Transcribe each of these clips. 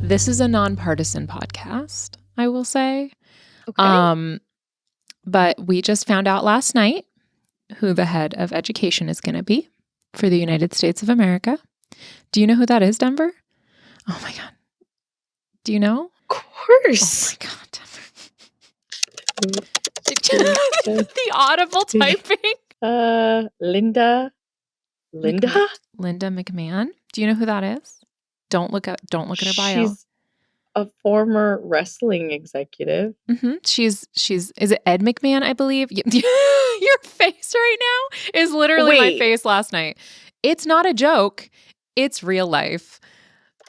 This is a nonpartisan podcast, I will say. Okay. But we just found out last night who the head of education is going to be for the United States of America. Do you know who that is, Denver? Oh my God. Do you know? Of course. Oh my God, Denver. The audible typing. Linda McMahon. Do you know who that is? Don't look at her bio. She's a former wrestling executive. Mm-hmm. She's is it Ed McMahon, I believe? Your face right now is literally my face last night. It's not a joke. It's real life.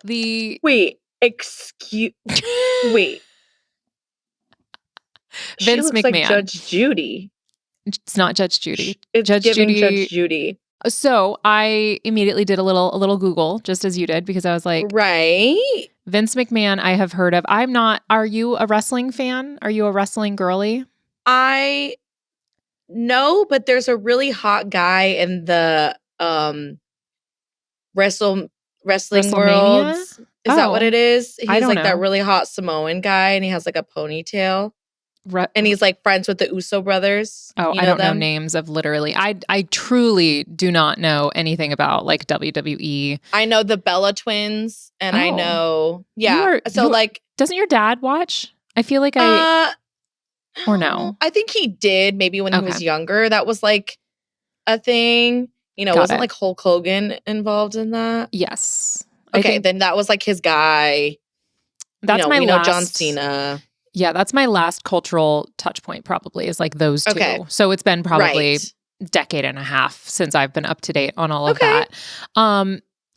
Wait. Vince Vince looks McMahon. Like Judge Judy. It's not Judge Judy. It's Judge Judy. So I immediately did a little Google, just as you did, because I was like, right. Vince McMahon, I have heard of. I'm not. Are you a wrestling fan? Are you a wrestling girly? No, but there's a really hot guy in the wrestling world. Is that what it is? He's like that really hot Samoan guy, and he has like a ponytail. And he's like friends with the Uso brothers. Oh, I don't know names of literally. I truly do not know anything about like WWE. I know the Bella twins, and I know, doesn't your dad watch? I feel like or no? I think he did maybe when he was younger. That was like a thing. Wasn't like Hulk Hogan involved in that? Yes. Okay, then that was like his guy. That's we know John Cena. Yeah, that's my last cultural touch point probably is like those two. Okay. So it's been probably a decade and a half since I've been up to date on all of that.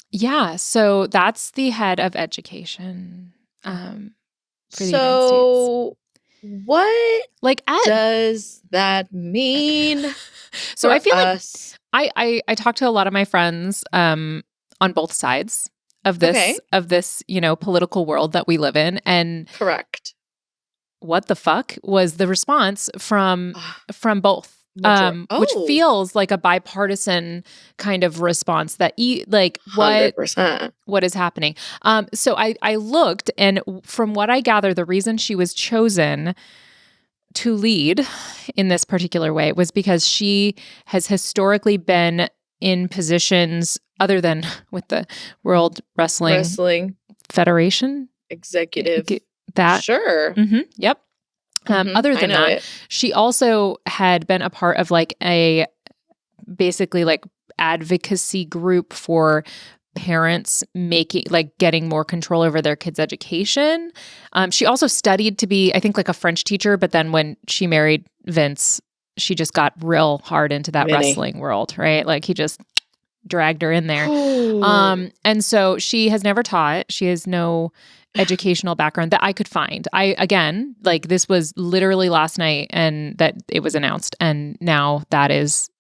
Yeah, so that's the head of education for the United States. What does that mean? So I feel like I talk to a lot of my friends on both sides of this political world that we live in, and correct. What the fuck was the response from both, which feels like a bipartisan kind of response that what is happening. So I looked, and from what I gather, the reason she was chosen to lead in this particular way was because she has historically been in positions other than with the World Wrestling Federation executive. Sure. Mm-hmm, yep. Other than that, she also had been a part of like a basically like advocacy group for parents getting more control over their kids' education. She also studied to be, I think, like a French teacher, but then when she married Vince, she just got real hard into that wrestling world, right? Like he just dragged her in there. And so she has never taught. She has no educational background that I could find. This was literally last night and that it was announced, and now that is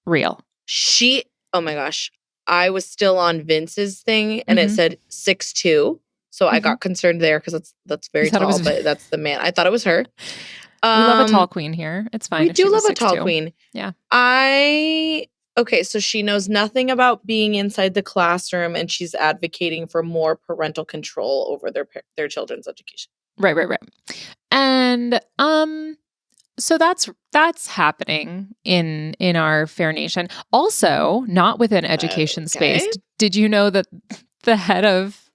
real. Oh my gosh. I was still on Vince's thing and it said 6'2". So I got concerned there because that's very tall, but that's the man. I thought it was her. We love a tall queen here. It's fine. We do love a tall queen. Yeah. Okay, so she knows nothing about being inside the classroom, and she's advocating for more parental control over their children's education. Right. And so that's happening in our fair nation. Also, not within education space. Did you know that the head of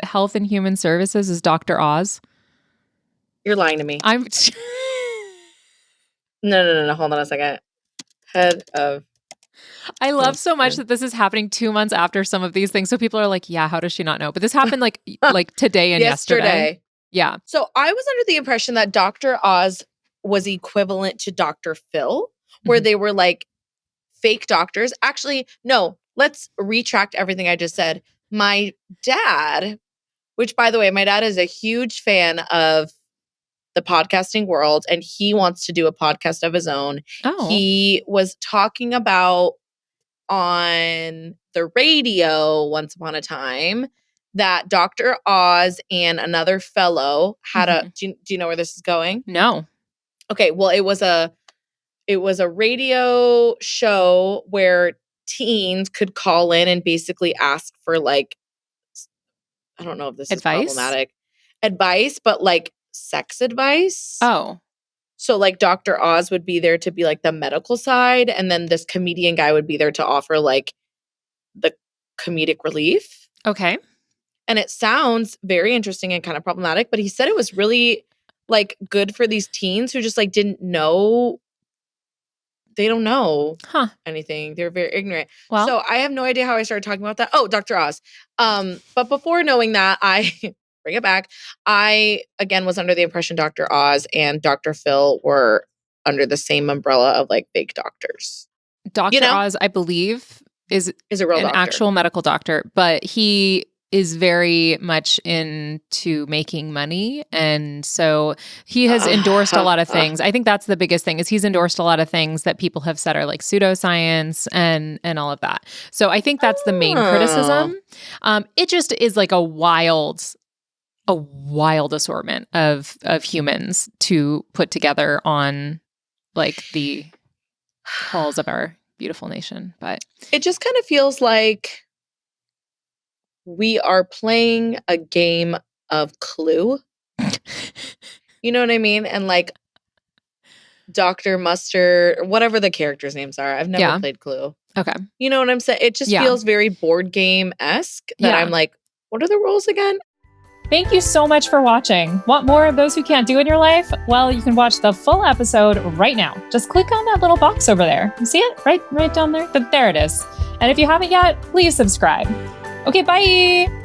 Health and Human Services is Dr. Oz? You're lying to me. No. Hold on a second. Head of. I love so much that this is happening 2 months after some of these things. So people are like, yeah, how does she not know? But this happened like today and yesterday. Yeah. So I was under the impression that Dr. Oz was equivalent to Dr. Phil, where they were like fake doctors. Actually, no, let's retract everything I just said. My dad, which by the way, my dad is a huge fan of the podcasting world, and he wants to do a podcast of his own. Oh. He was talking about on the radio once upon a time that Dr. Oz and another fellow had do you know where this is going? No. Okay, well, it was a radio show where teens could call in and basically ask for like I don't know if this Advice? is problematic. Advice, but like sex advice. Oh. So like Dr. Oz would be there to be like the medical side, and then this comedian guy would be there to offer like the comedic relief. Okay. And it sounds very interesting and kind of problematic, but he said it was really like good for these teens who just like didn't know. They don't know anything. They're very ignorant. Well, so I have no idea how I started talking about that. Oh, Dr. Oz. But before knowing that, I bring it back. I, again, was under the impression Dr. Oz and Dr. Phil were under the same umbrella of like fake doctors. Dr. Oz, I believe, is a real doctor. Actual medical doctor, but he is very much into making money. And so he has endorsed a lot of things. I think that's the biggest thing is he's endorsed a lot of things that people have said are like pseudoscience and all of that. So I think that's the main criticism. It just is like a wild assortment of humans to put together on like the halls of our beautiful nation. But it just kind of feels like we are playing a game of Clue. You know what I mean? And like Dr. Mustard, whatever the characters' names are. I've never played Clue. Okay. You know what I'm saying? It just feels very board game-esque that I'm like, what are the rules again? Thank you so much for watching. Want more of Those Who Can't Do in your life? Well, you can watch the full episode right now. Just click on that little box over there. You see it? Right down there? There it is. And if you haven't yet, please subscribe. Okay, bye.